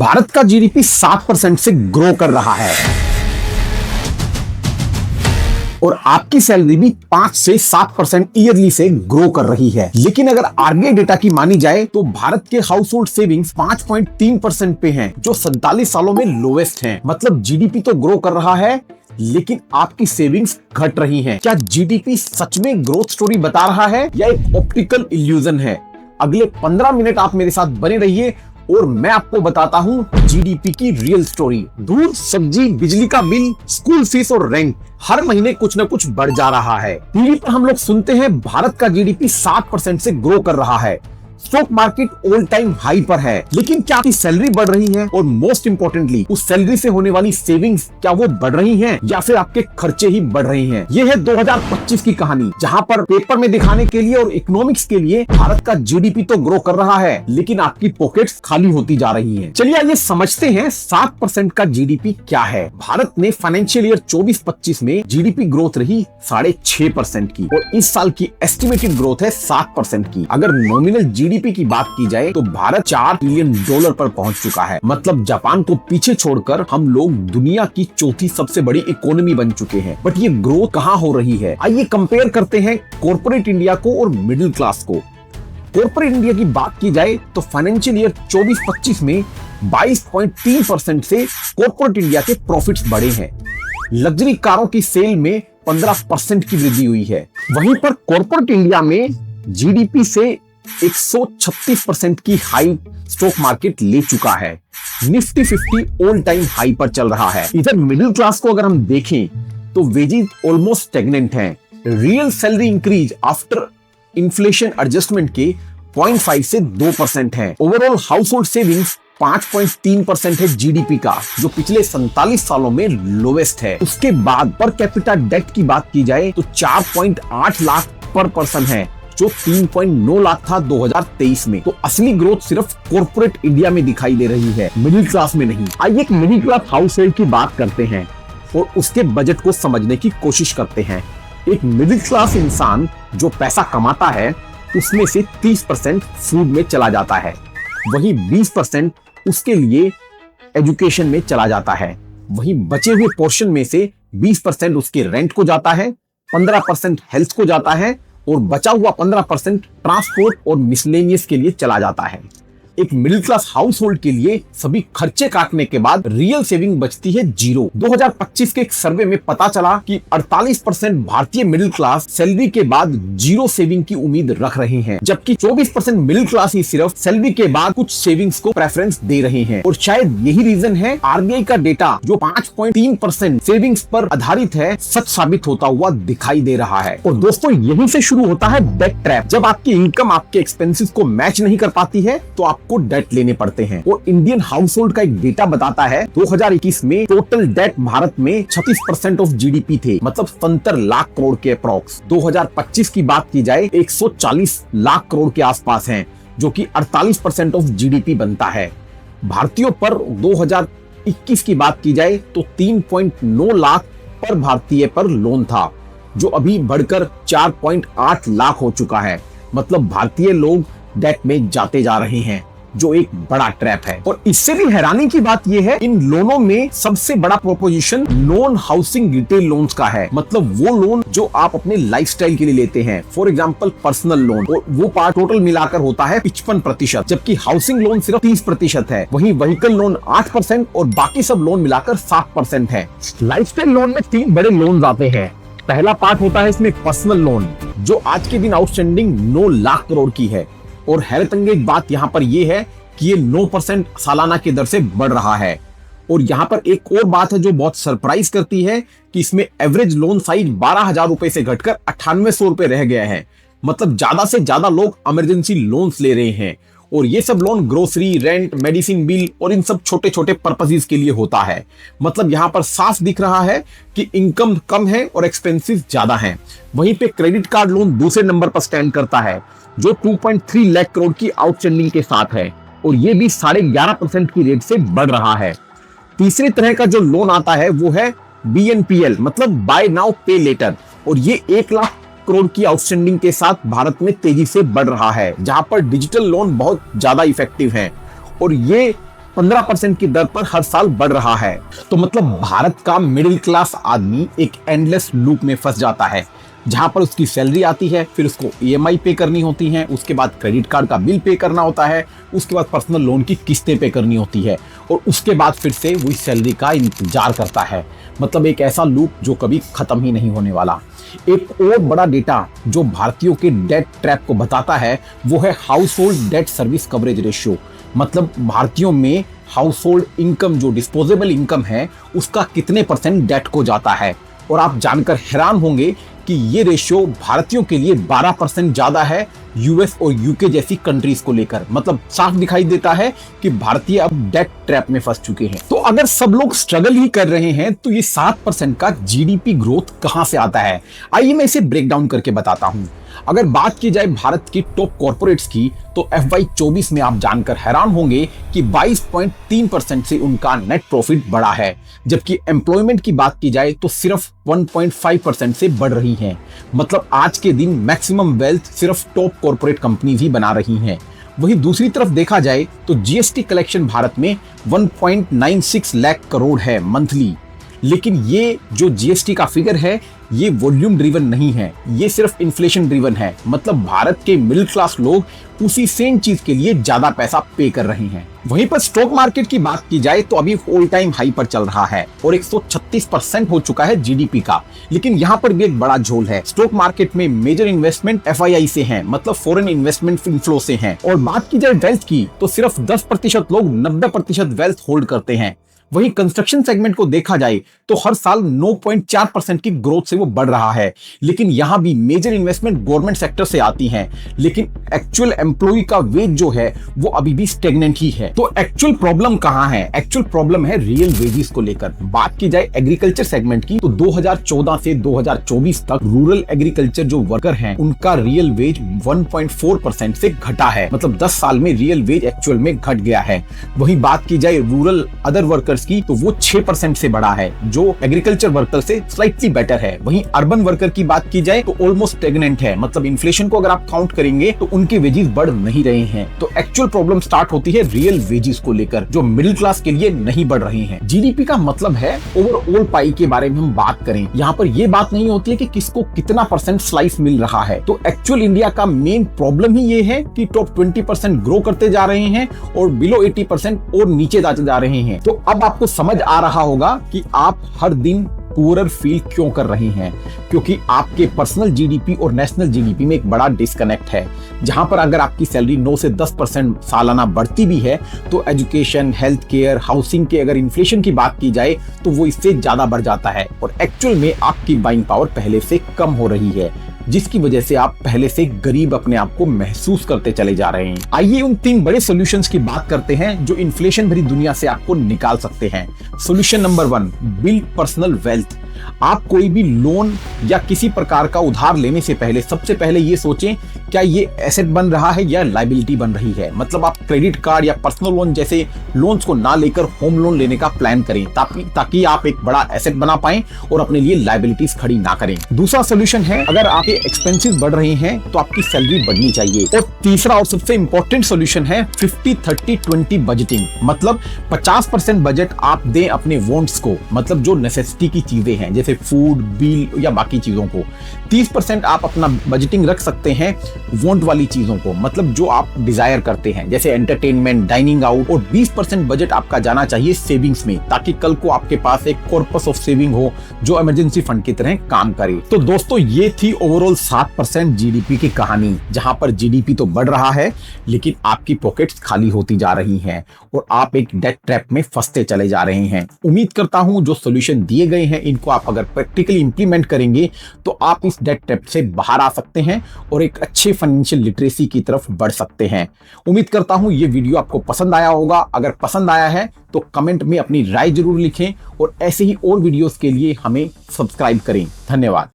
भारत का जीडीपी 7% से ग्रो कर रहा है और आपकी सैलरी भी 5 से 7% ईयरली से ग्रो कर रही है। लेकिन अगर आरबीआई डेटा की मानी जाए तो भारत के हाउस होल्ड सेविंग्स 5.3% पे हैं, जो 47 सालों में लोवेस्ट हैं। मतलब जीडीपी तो ग्रो कर रहा है लेकिन आपकी सेविंग्स घट रही हैं। क्या जीडीपी सच में ग्रोथ स्टोरी बता रहा है या एक ऑप्टिकल इल्यूजन है? अगले 15 मिनट आप मेरे साथ बने रहिए और मैं आपको बताता हूं जीडीपी की रियल स्टोरी। दूध, सब्जी, बिजली का बिल, स्कूल फीस और रेंट, हर महीने कुछ न कुछ बढ़ जा रहा है। टीवी पर हम लोग सुनते हैं भारत का जीडीपी 7% से ग्रो कर रहा है, stock market all time high पर है। लेकिन क्या आपकी सैलरी बढ़ रही है? और मोस्ट इंपोर्टेंटली उस सैलरी से होने वाली सेविंग्स क्या वो बढ़ रही हैं या फिर आपके खर्चे ही बढ़ रहे हैं? ये है 2025 की कहानी, जहां पर पेपर में दिखाने के लिए और इकोनॉमिक्स के लिए भारत का जीडीपी तो ग्रो कर रहा है लेकिन आपकी पॉकेट्स खाली होती जा रही हैं। चलिए आइए समझते हैं 7% का जीडीपी क्या है। भारत ने फाइनेंशियल ईयर 24-25 में जीडीपी ग्रोथ रही 6.5% की और इस साल की एस्टिमेटेड ग्रोथ है 7% की। अगर नॉमिनल जीडीपी की बात की जाए तो भारत $4 ट्रिलियन पर पहुंच चुका है। मतलब जापान को पीछे छोड़कर हम लोग दुनिया की चौथी सबसे बड़ी इकोनॉमी बन चुके हैं। बट ये ग्रोथ कहां हो रही है? आइए कंपेयर करते हैं कॉर्पोरेट इंडिया को और मिडिल क्लास को। कॉर्पोरेट इंडिया की बात की जाए तो फाइनेंशियल ईयर 24-25 में 22.3% से कॉर्पोरेट इंडिया के प्रॉफिट्स बढ़े हैं। लग्जरी कारों की सेल में 15% की वृद्धि हुई है। वहीं पर कॉर्पोरेट इंडिया में जीडीपी से 136% की हाई स्टॉक मार्केट ले चुका है। निफ्टी 50 ऑल टाइम हाई पर चल रहा है। इधर मिडिल क्लास को अगर हम देखें तो वेजेस ऑलमोस्ट स्टेगनेंट हैं। Real salary increase after inflation adjustment के 0.5 से 2% है। ओवरऑल हाउस होल्ड सेविंग्स 5.3% है जीडीपी का, जो पिछले 47 सालों में लोवेस्ट है। उसके बाद पर कैपिटा डेट की बात की जाए तो 4.8 लाख पर पर्सन है, जो 3.9 लाख था 2023 में। तो असली ग्रोथ सिर्फ कॉर्पोरेट इंडिया में दिखाई दे रही है, मिडिल क्लास में नहीं। आइए एक मिडिल क्लास हाउस होल्ड की बात करते हैं और उसके बजट को समझने की कोशिश करते हैं। एक मिडिल क्लास इंसान जो पैसा कमाता है उसमें से 30% फूड में चला जाता है, वहीं 20% उसके लिए एजुकेशन में चला जाता है। वहीं बचे हुए पोर्शन में से 20% उसके रेंट को जाता है, 15% हेल्थ को जाता है और बचा हुआ 15% ट्रांसपोर्ट और मिसलेनियस के लिए चला जाता है। एक मिडिल क्लास हाउस होल्ड के लिए सभी खर्चे काटने के बाद रियल सेविंग बचती है 0। 2025 के एक सर्वे में पता चला कि 48% भारतीय मिडिल क्लास सैलरी के बाद 0 सेविंग की उम्मीद रख रहे हैं, जबकि 24% मिडिल क्लास ही सिर्फ सैलरी के बाद कुछ सेविंग्स को प्रेफरेंस दे रहे हैं। और शायद यही रीजन है आरबीआई का डेटा जो 5.3% सेविंग्स पर आधारित है सच साबित होता हुआ दिखाई दे रहा है। और दोस्तों यहीं से शुरू होता है डेट ट्रैप। जब आपकी इनकम आपके एक्सपेंसेस को मैच नहीं कर पाती है तो आपको डेट लेने पड़ते हैं। और इंडियन हाउस होल्ड का एक डेटा बताता है 2021 में टोटल डेट भारत में 36% ऑफ जीडीपी थे, मतलब 70 लाख करोड़ के अप्रॉक्स। 2025 की बात की जाए 140 लाख करोड़ के आसपास हैं, जो कि 48% ऑफ जीडीपी बनता है। भारतीयों पर 2021 की बात की जाए तो 3.9 लाख पर भारतीय पर लोन था, जो अभी बढ़कर 4.8 लाख हो चुका है। मतलब भारतीय लोग डेट में जाते जा रहे हैं, जो एक बड़ा ट्रैप है। और इससे भी हैरानी की बात यह है इन लोनों में सबसे बड़ा proposition non housing retail loans का है। मतलब वो लोन जो आप अपने लाइफस्टाइल के लिए लेते हैं, फॉर एग्जांपल पर्सनल लोन, और वो पार्ट टोटल मिलाकर होता है 55%, जबकि हाउसिंग लोन सिर्फ 30% है। वहीं व्हीकल लोन 8% और बाकी सब लोन मिलाकर 7% है। लाइफस्टाइल लोन में 3 बड़े लोन आते हैं। पहला पार्ट होता है इसमें पर्सनल लोन, जो आज के दिन आउटस्टैंडिंग 9 लाख करोड़ की है। और हैरतअंगेज बात यहाँ पर यह है कि ये 9% सालाना की दर से बढ़ रहा है। और यहाँ पर एक और बात है जो बहुत सरप्राइज करती है कि इसमें एवरेज लोन साइज 12,000 रुपए से घटकर 9800 रुपए रह गया है। मतलब ज्यादा से ज्यादा लोग इमरजेंसी लोन्स ले रहे हैं और ये सब loan grocery, rent, medicine bill और इन सब छोटे छोटे पर्पसेस के लिए होता है। मतलब यहाँ पर साफ दिख रहा है कि इनकम कम है और एक्सपेंसेस ज्यादा हैं। वहीं पे क्रेडिट कार्ड लोन दूसरे नंबर पर स्टैंड करता है, जो 2.3 लाख करोड़ की आउटस्टैंडिंग के साथ है और ये भी 11.5% की रेट से बढ़ रहा है। तीसरी तरह का जो लोन आता है वो है BNPL, मतलब बाय नाउ पे लेटर, और ये 1 लाख करोड़ की आउटस्टैंडिंग के साथ भारत में तेजी से बढ़ रहा है, जहां पर डिजिटल लोन बहुत ज्यादा इफेक्टिव हैं और ये 15% की दर पर हर साल बढ़ रहा है। तो मतलब भारत का मिडिल क्लास आदमी एक एंडलेस लूप में फंस जाता है, जहां पर उसकी सैलरी आती है, फिर उसको ईएमआई पे करनी होती है, उसके बाद क्रेडिट कार्ड का बिल पे करना होता है, उसके बाद पर्सनल लोन की किस्तें पे करनी होती है, और उसके बाद फिर से वही सैलरी का इंतजार करता है। मतलब एक ऐसा लूप जो कभी खत्म ही नहीं होने वाला। एक और बड़ा डेटा जो भारतीयों के डेट ट्रैप को बताता है वो है house hold debt service coverage ratio. मतलब भारतीयों में हाउस होल्ड इनकम जो डिस्पोजेबल इनकम है उसका कितने % डेट को जाता है। और आप जानकर हैरान होंगे कि ये रेशियो भारतीयों के लिए 12% ज्यादा है यूएस और यूके जैसी कंट्रीज को लेकर। मतलब साफ दिखाई देता है कि भारतीय अब डेट ट्रैप में फंस चुके हैं। तो अगर सब लोग स्ट्रगल ही कर रहे हैं तो ये 7% का जीडीपी ग्रोथ कहां से आता है? आइए मैं इसे ब्रेक डाउन करके बताता हूं। अगर बात की जाए भारत की टॉप कॉर्पोरेट्स की तो FY24 में आप जानकर हैरान होंगे कि 22.3% से उनका नेट प्रॉफिट बढ़ा है, जबकि एम्प्लॉयमेंट की बात की जाए तो सिर्फ 1.5% से बढ़ रही है। मतलब आज के दिन मैक्सिमम वेल्थ सिर्फ टॉप कॉर्पोरेट कंपनीज ही बना रही हैं। वहीं दूसरी तरफ देखा जाए तो जीएसटी कलेक्शन भारत में 1.96 लाख करोड़ है मंथली। लेकिन ये जो जीएसटी का फिगर है ये वॉल्यूम ड्रिवन नहीं है, ये सिर्फ इन्फ्लेशन ड्रिवन है। मतलब भारत के मिडिल क्लास लोग उसी सेम चीज के लिए ज्यादा पैसा पे कर रहे हैं। वहीं पर स्टॉक मार्केट की बात की जाए तो अभी ऑल टाइम हाई पर चल रहा है और 136% हो चुका है जीडीपी का। लेकिन यहाँ पर भी एक बड़ा झोल है। स्टॉक मार्केट में मेजर इन्वेस्टमेंट एफआईआई से हैं, मतलब फॉरेन इन्वेस्टमेंट इनफ्लो से हैं। और बात की जाए वेल्थ की तो सिर्फ 10% लोग 90% वेल्थ होल्ड करते हैं। वहीं कंस्ट्रक्शन सेगमेंट को देखा जाए तो हर साल 9.4% की ग्रोथ से वो बढ़ रहा है। लेकिन यहां भी मेजर इन्वेस्टमेंट गवर्नमेंट सेक्टर से आती हैं। लेकिन एक्चुअल एम्प्लॉय का वेज जो है वो अभी भी स्टेगनेंट ही है। तो एक्चुअल प्रॉब्लम कहां है? एक्चुअल प्रॉब्लम है रियल वेजेस को लेकर। बात की जाए एग्रीकल्चर सेगमेंट की तो 2014 से 2024 तक रूरल एग्रीकल्चर जो वर्कर हैं उनका रियल वेज 1.4% से घटा है। मतलब 10 साल में रियल वेज एक्चुअल में घट गया है। वहीं बात की जाए रूरल अदर वर्कर्स की तो वो 6% से बढ़ा है, जो एग्रीकल्चर वर्कर से स्लाइटली बेटर है। वहीं अर्बन वर्कर की बात की जाए तो ऑलमोस्ट स्टेगनेंट है। मतलब इन्फ्लेशन को अगर आप काउंट करेंगे तो उनके वेजेस बढ़ नहीं रहे हैं। तो एक्चुअल प्रॉब्लम स्टार्ट होती है रियल वेजेस को लेकर, जो मिडिल क्लास के लिए नहीं बढ़ रहे हैं। जीडीपी का मतलब है ओवरऑल पाई के बारे में हम बात करें। यहाँ पर ये बात नहीं होती है कि किसको कितना % स्लाइस मिल रहा है। तो एक्चुअल इंडिया का मेन प्रॉब्लम ही ये है कि टॉप 20% ग्रो करते जा रहे हैं और बिलो 80% और नीचे जाते जा रहे हैं। तो अब आपको समझ आ रहा होगा कि आप हर दिन पुअर फील क्यों कर रहे हैं, क्योंकि आपके पर्सनल जीडीपी और नेशनल जीडीपी में एक बड़ा डिस्कनेक्ट है। जहां पर अगर आपकी सैलरी 9 से 10% सालाना बढ़ती भी है तो एजुकेशन, हेल्थ केयर, हाउसिंग के अगर इन्फ्लेशन की बात की जाए तो वो इससे ज्यादा बढ़ जाता है और एक्चुअल में आपकी बाइंग पावर पहले से कम हो रही है, जिसकी वजह से आप पहले से गरीब अपने आप को महसूस करते चले जा रहे हैं। आइए उन 3 बड़े सॉल्यूशंस की बात करते हैं जो इन्फ्लेशन भरी दुनिया से आपको निकाल सकते हैं। Solution number 1, build personal wealth. आप कोई भी लोन या किसी प्रकार का उधार लेने से पहले सबसे पहले ये सोचें क्या ये एसेट बन रहा है या लायबिलिटी बन रही है। मतलब आप क्रेडिट कार्ड या पर्सनल लोन जैसे लोन्स को ना लेकर होम लोन लेने का प्लान करें ताकि आप एक बड़ा एसेट बना पाएं और अपने लिए लायबिलिटीज खड़ी ना करें। दूसरा सोल्यूशन है, अगर आपके एक्सपेंसेस बढ़ रहे हैं तो आपकी सैलरी बढ़नी चाहिए। और तीसरा और सबसे इंपॉर्टेंट सोल्यूशन है 50-30-20 बजटिंग। मतलब 50% बजट आप दें अपने वांट्स को, मतलब जो नेसेसिटी की चीजें हैं जैसे फूड, बिल या बाकी चीजों को। 30% आप अपना बजटिंग रख सकते हैं वांट वाली चीजों को, मतलब जो आप डिजायर करते हैं जैसे एंटरटेनमेंट, डाइनिंग आउट। और 20% बजट आपका जाना चाहिए सेविंग्स में, ताकि कल को आपके पास एक कॉर्पस ऑफ सेविंग हो जो इमरजेंसी फंड की तरह काम करे। तो दोस्तों ये थी ओवरऑल 7% जीडीपी की कहानी, जहां पर जीडीपी तो बढ़ रहा है लेकिन आपकी पॉकेट्स खाली होती जा रही हैं और आप एक डेट ट्रैप में फंसते चले जा रहे हैं। उम्मीद करता हूं जो सॉल्यूशन दिए गए हैं इनको आप अगर प्रैक्टिकली इंप्लीमेंट करेंगे तो आप इस डेट ट्रैप से बाहर आ सकते हैं और एक अच्छे फाइनेंशियल लिटरेसी की तरफ बढ़ सकते हैं। उम्मीद करता हूं ये वीडियो आपको पसंद आया होगा। अगर पसंद आया है तो कमेंट में अपनी राय जरूर लिखें और ऐसे ही और वीडियोस के लिए हमें सब्सक्राइब करें। धन्यवाद।